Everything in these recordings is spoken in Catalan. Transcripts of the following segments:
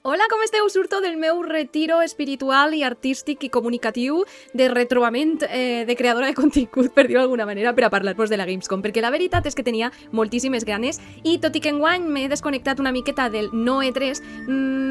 Hola, com esteu? Surto del meu retiro espiritual i artístic i comunicatiu de retrobament de creadora de contingut, per dir-ho d'alguna manera, per a parlar-vos de la Gamescom, perquè la veritat és que tenia moltíssimes ganes i tot i que enguany m'he desconnectat una miqueta del no E3,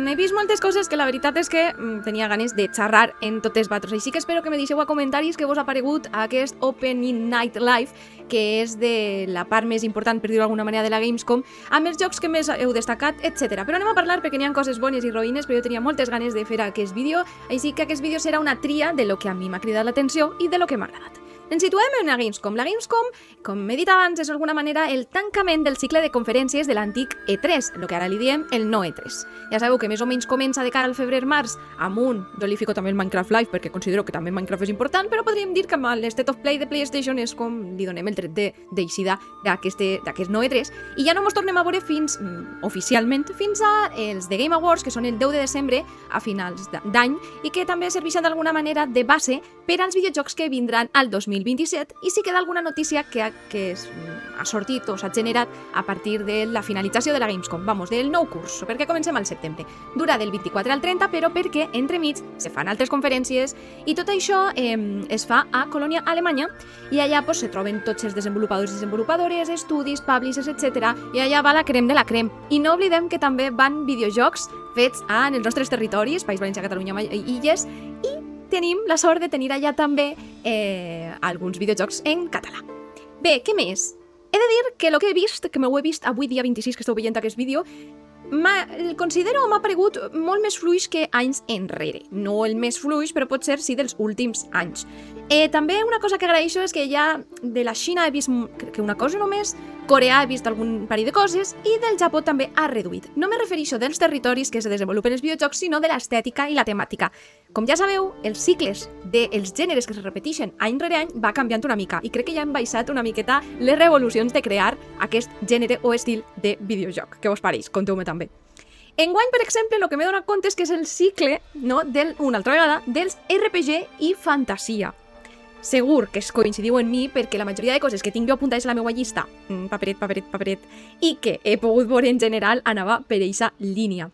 he vist moltes coses que la veritat és que tenia ganes de xerrar en totes vosaltres. Així que espero que me deixeu a comentaris què vos ha paregut aquest Opening Night Live, que és de la part més important, per dir-ho d'alguna manera, de la Gamescom, amb els jocs que més heu destacat, etc. Però anem a parlar perquè n'hi ha coses bones i roïnes, però jo tenia moltes ganes de fer aquest vídeo, així que aquest vídeo serà una tria de lo que a mi m'ha cridat l'atenció i de lo que m'ha agradat. Ens situem en la Gamescom. La Gamescom, com he dit abans, és d'alguna manera el tancament del cicle de conferències de l'antic E3, el que ara li diem el no E3. Ja sabeu que més o menys comença de cara al febrer-març amb un, jo li fico també el Minecraft Live perquè considero que també Minecraft és important, però podríem dir que amb l'State of Play de PlayStation és com li donem el tret d'eixida d'aquest no E3 i ja no mos tornem a veure fins, oficialment, fins a els The Game Awards, que són el 10 de desembre a finals d'any i que també serveixen d'alguna manera de base per als videojocs que vindran al 2027 i si queda alguna notícia que ha sortit o s'ha generat a partir de la finalització de la Gamescom, del nou curs, perquè comencem al setembre. Dura del 24 al 30, però perquè entremig se fan altres conferències i tot això es fa a Colònia, Alemanya, i allà se troben tots els desenvolupadors i desenvolupadores, estudis, publishers, etc. I allà va la crem de la crem. I no oblidem que també van videojocs fets en els nostres territoris, País Valencià, Catalunya i Illes, i tenim la sort de tenir allà també alguns videojocs en català. Bé, què més? He de dir que el que he vist, que m'ho he vist avui dia 26 que esteu veient aquest vídeo, el considero m'ha paregut molt més fluix que anys enrere. No el més fluix, però pot ser sí dels últims anys. També una cosa que agraeixo és que ja de la Xina he vist, crec que una cosa només, Corea he vist algun parell de coses i del Japó també ha reduït. No me refereixo dels territoris que se desenvolupen els videojocs, sinó de l'estètica i la temàtica. Com ja sabeu, els cicles dels gèneres que es repeteixen any rere any va canviant una mica i crec que ja han baixat una miqueta les revolucions de crear aquest gènere o estil de videojoc. Què vos pareix? Conteu-me també. Enguany, per exemple, el que m'he donat compte és que és el cicle, una altra vegada, dels RPG i fantasia. Segur que es coincidiu en mi perquè la majoria de coses que tinc jo apuntades a la meva llista, paperet, i que he pogut veure en general anava per eixa línia.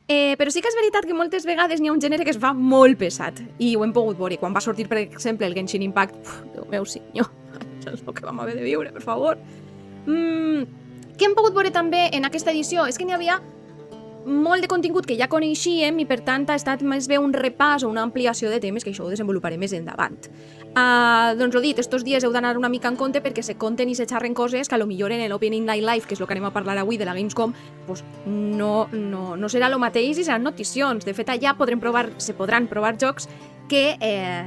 Però sí que és veritat que moltes vegades n'hi ha un gènere que es fa molt pesat i ho hem pogut veure. Quan va sortir, per exemple, el Genshin Impact, Déu meu senyor, això és el que vam haver de viure, per favor. Què hem pogut veure també en aquesta edició? És que n'hi havia molt de contingut que ja coneixíem i per tant ha estat més bé un repàs o una ampliació de temes que això ho desenvoluparé més endavant. Doncs ho dit, estos dies heu d'anar una mica en compte perquè se conten i se xarren coses que potser en l'Opening Night Live, que és el que anem a parlar avui de la Gamescom, pues no serà el mateix i seran noticions. De fet, allà se podran provar jocs que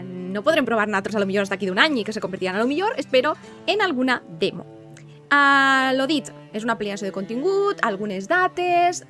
no podrem provar nosaltres potser hasta d'aquí d'un any i que se convertiran potser, espero, en alguna demo. Lo dit, és una ampliació de contingut, algunes dates,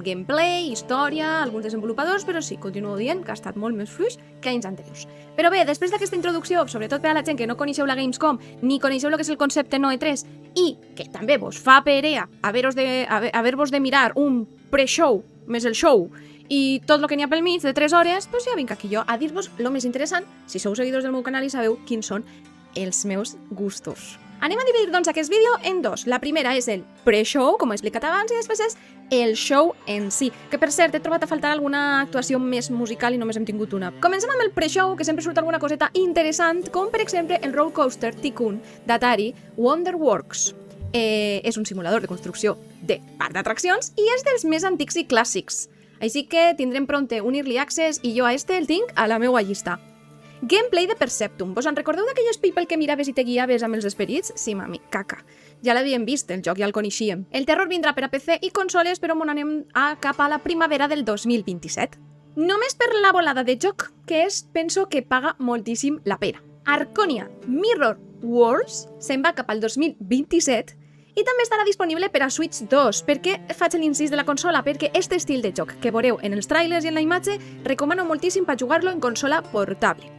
gameplay, història, alguns desenvolupadors, però sí, continuo dient que ha estat molt més fluix que anys anteriors. Però bé, després d'aquesta introducció, sobretot per a la gent que no coneixeu la Gamescom, ni coneixeu el que és el concepte no E3, i que també vos fa perea haver-vos de mirar un pre-show més el show i tot el que n'hi ha pel mig de 3 hores, doncs ja vinc aquí jo a dir-vos el més interessant, si sou seguidors del meu canal i sabeu quins són els meus gustos. Anem a dividir, doncs, aquest vídeo en dos. La primera és el pre-show, com he explicat abans, i després és el show en si, que per cert he trobat a faltar alguna actuació més musical i només hem tingut una. Comencem amb el pre-show, que sempre surt alguna coseta interessant, com per exemple el Roller Coaster Tycoon d'Atari Wonderworks. És un simulador de construcció de parc d'atraccions i és dels més antics i clàssics. Així que tindrem pronte un Early Access i jo a el tinc a la meva llista. Gameplay de Perceptum. Vos en recordeu d'aquelles people que miraves i te guiaves amb els esperits? Sí, mami, caca. Ja l'havíem vist, el joc ja el coneixíem. El terror vindrà per a PC i consoles, però m'on anem cap a la primavera del 2027. Només per la volada de joc, que penso que paga moltíssim la pena. Arconia Mirror Wars se'n va cap al 2027 i també estarà disponible per a Switch 2. Per què faig l'incís de la consola? Perquè aquest estil de joc que veureu en els trailers i en la imatge recomano moltíssim per jugar-lo en consola portable.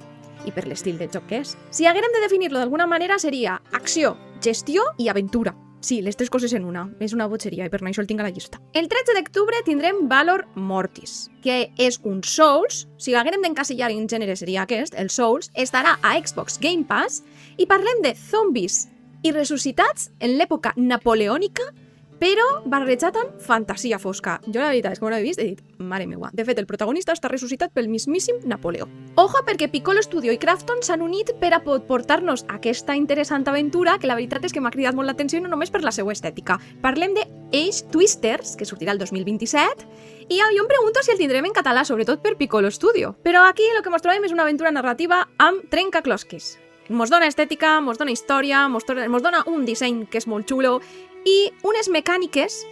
I per l'estil de joc que és. Si haguérem de definir-lo d'alguna manera seria acció, gestió i aventura. Sí, les 3 coses en una. És una botxeria i per això el tinc a la llista. El 13 d'octubre tindrem Valor Mortis, que és un Souls. Si haguérem d'encasillar en gènere seria aquest, el Souls. Estarà a Xbox Game Pass i parlem de zombis i ressuscitats en l'època napoleònica però barrejat amb fantasia fosca. Jo la veritat és que quan ho he vist he dit, mare meua. De fet, el protagonista està ressuscitat pel mismíssim Napoleó. Ojo, perquè Piccolo Studio i Krafton s'han unit per a portar-nos aquesta interessant aventura que la veritat és que m'ha cridat molt l'atenció i no només per la seva estètica. Parlem de Age Twisters, que sortirà el 2027, i jo em pregunto si el tindrem en català, sobretot per Piccolo Studio. Però aquí el que mos trobem és una aventura narrativa amb trencaclosques. Mos dona estètica, mos dona història, mos dona un disseny que és molt xulo i unes mecàniques,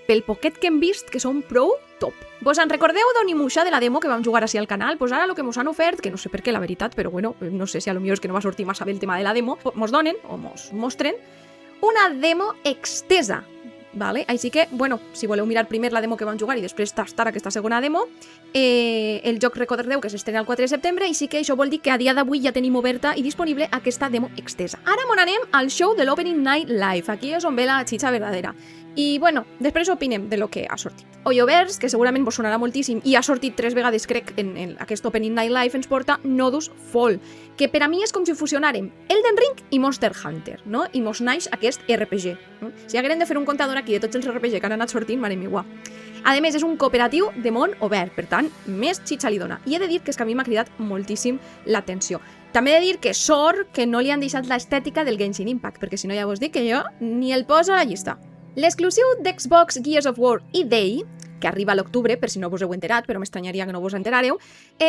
pel poquet que hem vist, que són prou top. Vos en recordeu d'Onimusha, de la demo que vam jugar així al canal? Pues ara el que mos han ofert, que no sé per què la veritat, però bueno, no sé si a lo millor és que no va sortir massa bé el tema de la demo, mos donen, o mos mostren, una demo extesa. Vale? Així que, bueno, si voleu mirar primer la demo que vam jugar i després tastar aquesta segona demo, el joc recordeu que s'estrena el 4 de setembre, així que això vol dir que a dia d'avui ja tenim oberta i disponible aquesta demo extesa. Ara m'on anem al show de l'Opening Night Live, aquí és on ve la xitxa verdadera. I, bueno, després opinem de lo que ha sortit. Hoyoverse, que segurament vos sonarà moltíssim i ha sortit 3 vegades, crec, en aquest Opening Night Live, ens porta Nodus Fall, que per a mi és com si fusionàrem Elden Ring i Monster Hunter, no? I mos naix aquest RPG. Si haguérem de fer un comptador aquí de tots els RPG que han anat sortint, mare meva. A més, és un cooperatiu de món obert, per tant, més xitxa li dona. I he de dir que és que a mi m'ha cridat moltíssim l'atenció. També he de dir que sort que no li han deixat l'estètica del Genshin Impact, perquè si no ja vos dic que jo ni el poso a la llista. L'exclusiu d'Xbox Gears of War i Day, que arriba a l'octubre, per si no vos heu enterat, però m'estranyaria que no vos enterareu,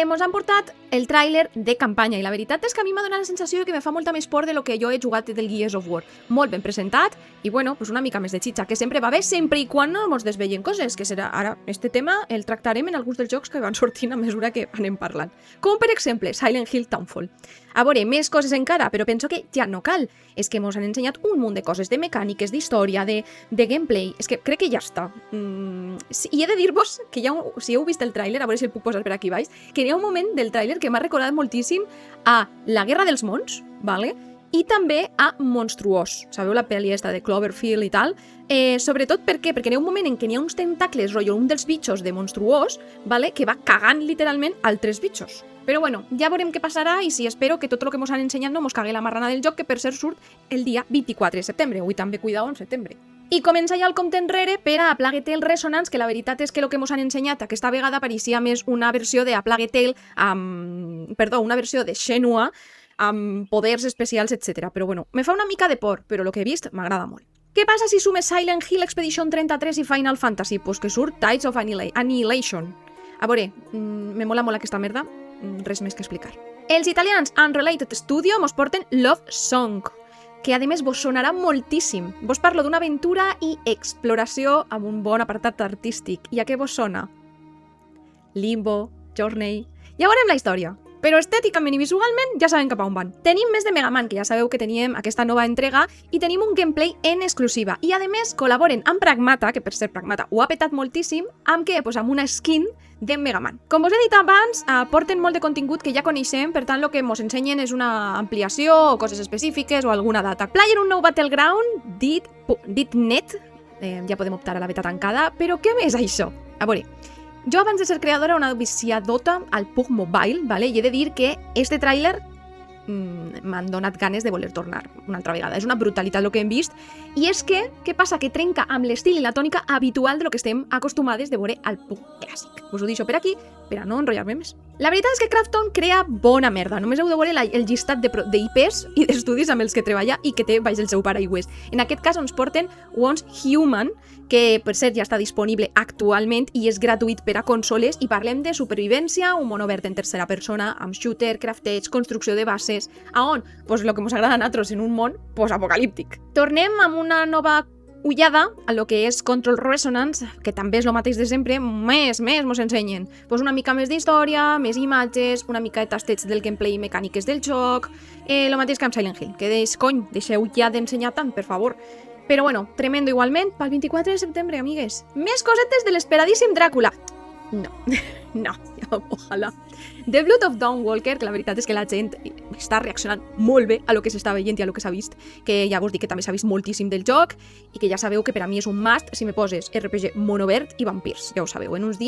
mos han portat el tràiler de campanya, i la veritat és que a mi m'ha donat la sensació que me fa molta més por de lo que jo he jugat del Gears of War. Molt ben presentat, i bueno, pues una mica més de xitxa, que sempre va bé, sempre i quan no mos desveien coses, que serà ara, este tema el tractarem en alguns dels jocs que van sortint a mesura que anem parlant. Com per exemple, Silent Hill Townfall. A veure, més coses encara, però penso que ja no cal. És que mos han ensenyat un munt de coses, de mecàniques, d'història, de gameplay. És que crec que ja està. I he de dir-vos que si heu vist el tràiler, a veure si el puc posar per aquí baix, que hi ha un moment del tràiler que m'ha recordat moltíssim a La Guerra dels Mons, ¿vale? I també a Monstruós. Sabeu la pel·li esta de Cloverfield i tal? Sobretot per què? Perquè hi ha un moment en què hi ha uns tentacles, rotllo un dels bitxos de Monstruós, ¿vale? Que va cagant literalment altres bitxos. Però bueno, ja veurem què passarà i si espero que tot el que mos han ensenyat no mos cague la marrana del joc, que per cert surt el dia 24 de setembre. Avui també cuidao en setembre. I comença ja el compte enrere per a A Plague Tale Resonance, que la veritat és que el que mos han ensenyat aquesta vegada pareixia més una versió de A Plague Tale una versió de Shenmue amb poders especials, etc. Però bueno, me fa una mica de por, però el que he vist m'agrada molt. Què passa si sumes Silent Hill Expedition 33 i Final Fantasy? Pues que surt Tides of Annihilation. A veure, me mola molt aquesta merda, res més que explicar. Els italians Unrelated Studio mos porten Love Song, que a més vos sonarà moltíssim. Vos parlo d'una aventura i exploració amb un bon apartat artístic. I a què vos sona? Limbo, Journey... Ja veurem la història. Però estèticament i visualment ja sabem cap a on van. Tenim més de Mega Man, que ja sabeu que teníem aquesta nova entrega, i tenim un gameplay en exclusiva. I a més col·laboren amb Pragmata, que per ser Pragmata ho ha petat moltíssim, amb què? Pues amb una skin de Mega Man. Com vos he dit abans, porten molt de contingut que ja coneixem, per tant el que mos ensenyen és una ampliació o coses específiques o alguna data. PlayerUnknown Battleground, dit net, ja podem optar a la beta tancada, però què més això? A veure, jo abans de ser creadora una viciadota al PUBG Mobile, ¿vale? I he de dir que este tràiler m'han donat ganes de voler tornar una altra vegada. És una brutalitat el que hem vist. I és que, què passa? Que trenca amb l'estil i la tònica habitual de lo que estem acostumades de veure al PUBG clàssic. Us ho deixo per aquí, per a no enrotllar-me més. La veritat és que Krafton crea bona merda. Només heu de veure el llistat d'IPs i d'estudis amb els que treballa i que té baix el seu paraigües. En aquest cas ens porten Once Human, que per cert ja està disponible actualment i és gratuït per a consoles, i parlem de supervivència, un món obert en tercera persona, amb shooter, crafteig, construcció de bases, a on? Pues lo que ens agrada a nosaltres en un món post-apocalíptic. Tornem amb una nova ullada a lo que és Control Resonance, que també és el mateix de sempre, més mos ensenyen. Pues una mica més d'història, més imatges, una mica de tasteig del gameplay i mecàniques del joc, el mateix que amb Silent Hill, que deixeu ja d'ensenyar tant, per favor. Però bueno, tremendo igualment, pel 24 de setembre, amigues. Més cosetes de l'esperadíssim Dràcula. No, ojalà. The Blood of Dawnwalker, que la veritat és que la gent està reaccionant molt bé a lo que s'està veient i a lo que s'ha vist, que ja vos dic que també s'ha vist moltíssim del joc i que ja sabeu que per a mi és un must si me poses RPG món obert i vampirs, ja ho sabeu, en uns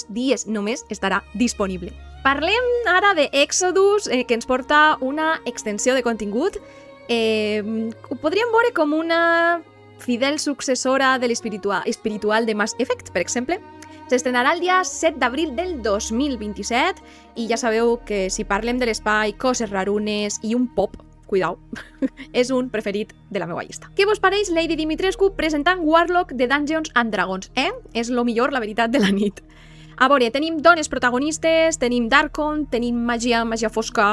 dies només estarà disponible. Parlem ara de Exodus, que ens porta una extensió de contingut. Ho podríem veure com una fidel successora de l'espiritual de Mass Effect, per exemple. S'estrenarà el dia 7 d'abril del 2027 i ja sabeu que si parlem de l'espai, coses rarunes i un pop, cuidao, és un preferit de la meva llista. Què vos pareix Lady Dimitrescu presentant Warlock de Dungeons and Dragons? És lo millor, la veritat, de la nit. A veure, tenim dones protagonistes, tenim Darkon, tenim màgia fosca.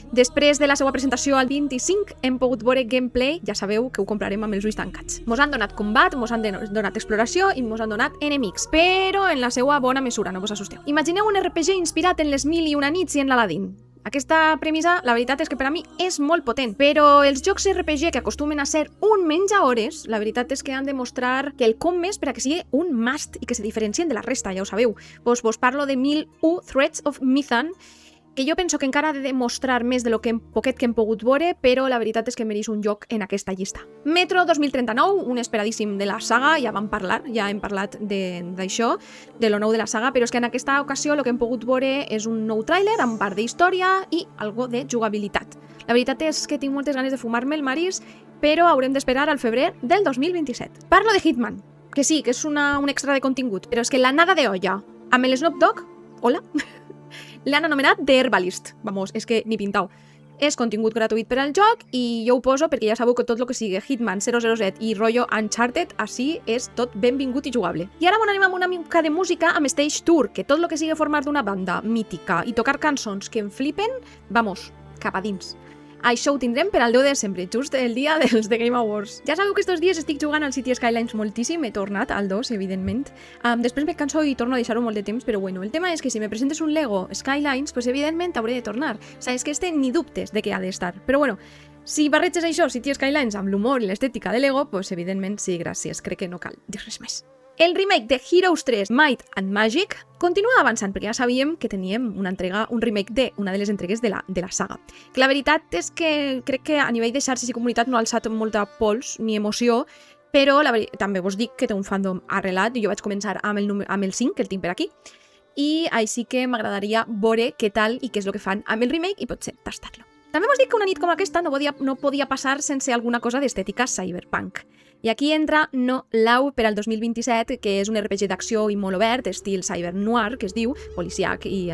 Després de la seva presentació al 25 hem pogut veure gameplay, ja sabeu que ho comprarem amb els ulls tancats. Mos han donat combat, mos han donat exploració i mos han donat enemics, però en la seva bona mesura, no vos assusteu. Imagineu un RPG inspirat en les Mil i una nits i en l'Aladín. Aquesta premissa, la veritat és que per a mi és molt potent, però els jocs RPG que acostumen a ser un menjahores, la veritat és que han de mostrar que el com més per a que sigui un must i que se diferencien de la resta, ja ho sabeu. Vos parlo de 1001 Threads of Mithan, que jo penso que encara ha de demostrar més de lo que poquet que hem pogut veure, però la veritat és que mereix un lloc en aquesta llista. Metro 2039, un esperadíssim de la saga, ja hem parlat d'això, de lo nou de la saga, però és que en aquesta ocasió el que hem pogut veure és un nou tràiler amb part d'història i algo de jugabilitat. La veritat és que tinc moltes ganes de fumar-me el marís, però haurem d'esperar al febrer del 2027. Parlo de Hitman, que sí, que és un extra de contingut, però és que la nada de olla amb el Snoop Dogg, hola, l'han anomenat The Herbalist. Vamos, és que ni pintau. És contingut gratuït per al joc i jo ho poso perquè ja sabeu que tot el que sigui Hitman 007 i rotllo Uncharted, així és tot benvingut i jugable. I ara anem amb una mica de música amb Stage Tour, que tot el que sigui formar d'una banda mítica i tocar cançons que em flipen, vamos, cap a dins. Això ho tindrem per al 10 de desembre, just el dia dels The Game Awards. Ja sabeu que estos dies estic jugant al City Skylines moltíssim, he tornat al 2, evidentment. Després me canso i torno a deixar-ho molt de temps, però bueno, el tema és que si me presentes un Lego Skylines, pues evidentment hauré de tornar. O sigui, és que este ni dubtes de que ha d'estar. Però bueno, si barreges això, City Skylines, amb l'humor i l'estètica de Lego, pues evidentment sí, gràcies, crec que no cal dir res més. El remake de Heroes 3 Might and Magic continua avançant perquè ja sabíem que teníem un remake d'una de les entregues de la saga. Que la veritat és que crec que a nivell de xarxes i comunitat no ha alçat molta pols ni emoció, però també vos dic que té un fandom arrelat i jo vaig començar amb el 5, que el tinc per aquí, i així que m'agradaria veure què tal i què és el que fan amb el remake i potser tastar-lo. També vos dic que una nit com aquesta no podia passar sense alguna cosa d'estètica cyberpunk. I aquí entra No Law per al 2027, que és un RPG d'acció i molt obert, estil cyber noir, que es diu, policiac i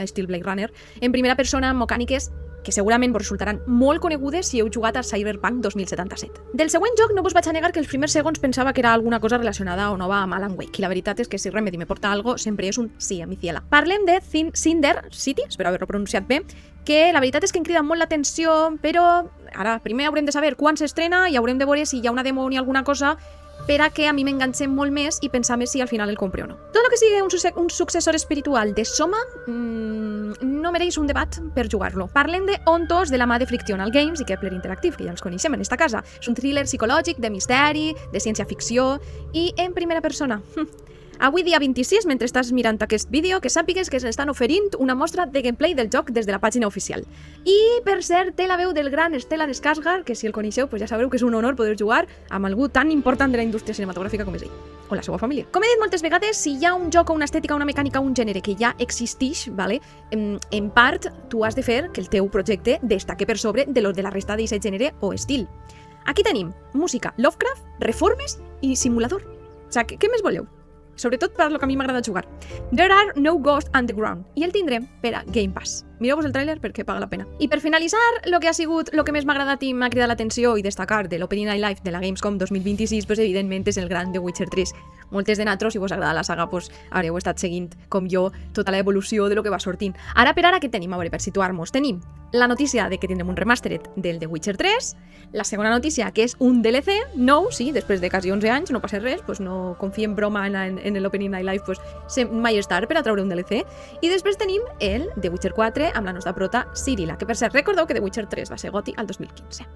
estil Blade Runner, en primera persona amb mecàniques que segurament vos resultaran molt conegudes si heu jugat a Cyberpunk 2077. Del següent joc no vos vaig a negar que els primers segons pensava que era alguna cosa relacionada o nova amb Alan Wake, i la veritat és que si Remedy me porta algo, sempre és un sí a mi ciela. Parlem de Cinder City, espero haver-ho pronunciat bé, que la veritat és que em crida molt l'atenció, però ara primer haurem de saber quan s'estrena i haurem de veure si hi ha una demo ni alguna cosa per a que a mi m'enganxem molt més i pensar més si al final el compre o no. Tot el que sigui un successor espiritual de Soma no mereix un debat per jugar-lo. Parlem de Ontos de la mà de Frictional Games i Kepler Interactive, que ja els coneixem en esta casa. És un thriller psicològic, de misteri, de ciència-ficció i en primera persona. Avui dia 26, mentre estàs mirant aquest vídeo, que sàpigues que s'estan oferint una mostra de gameplay del joc des de la pàgina oficial. I, per cert, té la veu del gran Stellan Skarsgård, que si el coneixeu pues ja sabreu que és un honor poder jugar amb algú tan important de la indústria cinematogràfica com és ell, o la seva família. Com he dit moltes vegades, si hi ha un joc o una estètica, una mecànica, un gènere que ja existeix, vale? En part, tu has de fer que el teu projecte destaqui per sobre de lo de la resta d'aquest gènere o estil. Aquí tenim música, Lovecraft, reformes i simulador. O sigui, què més voleu? Sobretot per lo que a mi m'agrada jugar. There Are No Ghosts Underground, i el tindrem per a Game Pass. Mireu-vos el tràiler perquè paga la pena. I per finalitzar, el que ha sigut el que més m'ha agradat i m'ha cridat l'atenció i destacar de l'Opening Night Live de la Gamescom 2026, pues, evidentment és el gran The Witcher 3. Moltes de natros, si vos agrada la saga, pues, haureu estat seguint, com jo, tota l'evolució de lo que va sortint. Ara per ara, què tenim? A veure, per situar-nos, tenim la notícia de que tindrem un remastered del The Witcher 3, la segona notícia, que és un DLC nou, sí, després de quasi 11 anys, no passa res, pues no confiem broma en l'Opening Night Live, pues mai és tard per a treure un DLC, i després tenim el The Witcher 4 amb la nostra prota Cirilla, que per cert, recordeu que The Witcher 3 va ser GOTY al 2015.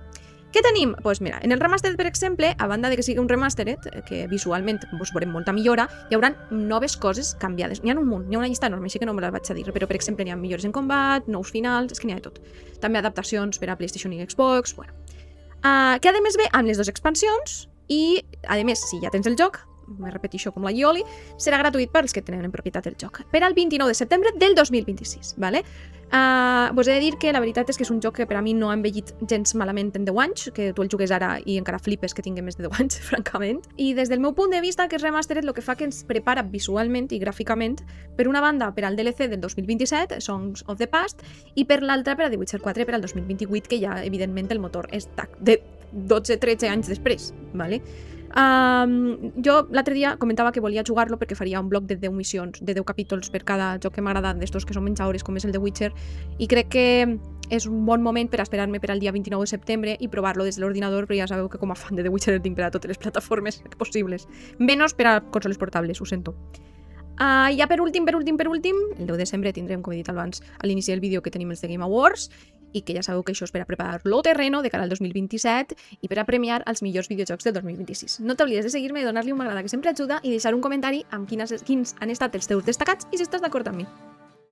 Què tenim? Doncs mira, en el remastered, per exemple, a banda de que sigui un remastered, que visualment vos veurem molta millora, hi haurà noves coses canviades. N'hi ha un munt, n'hi ha una llista enorme, així que no me la vaig a dir, però per exemple n'hi ha millores en combat, nous finals, és que n'hi ha de tot. També adaptacions per a PlayStation i Xbox, bueno. Que a més ve amb les dues expansions i, a més, si ja tens el joc, me repeteixo com la Ioli, serà gratuït per als que tenen en propietat el joc, per al 29 de setembre del 2026, vale? Vos he de dir que la veritat és que és un joc que per a mi no ha envellit gens malament en 10 anys, que tu el jugues ara i encara flipes que tingui més de 10 anys, francament. I des del meu punt de vista, aquest remastered el que fa que ens prepara visualment i gràficament, per una banda per al DLC del 2027, Songs of the Past, i per l'altra per a The Witcher 4 per al 2028, que ja evidentment el motor és de 12-13 anys després, vale? Jo l'altre dia comentava que volia jugar-lo perquè faria un bloc de 10 missions, de 10 capítols per cada joc que m'ha agradat, d'estos que són menys hores com és el de Witcher, i crec que és un bon moment per esperar-me per al dia 29 de setembre i provar-lo des de l'ordinador, però ja sabeu que com a fan de The Witcher el tinc per a totes les plataformes possibles, menys per a consoles portables, ho sento. Ja per últim, el 10 de desembre tindrem, com he dit abans, a l'inici del vídeo que tenim els de Game Awards, i que ja sabeu que això és per a preparar lo terreno de cara al 2027 i per a premiar els millors videojocs del 2026. No t'oblides de seguir-me, donar-li un m'agrada que sempre ajuda i deixar un comentari amb quins han estat els teus destacats i si estàs d'acord amb mi.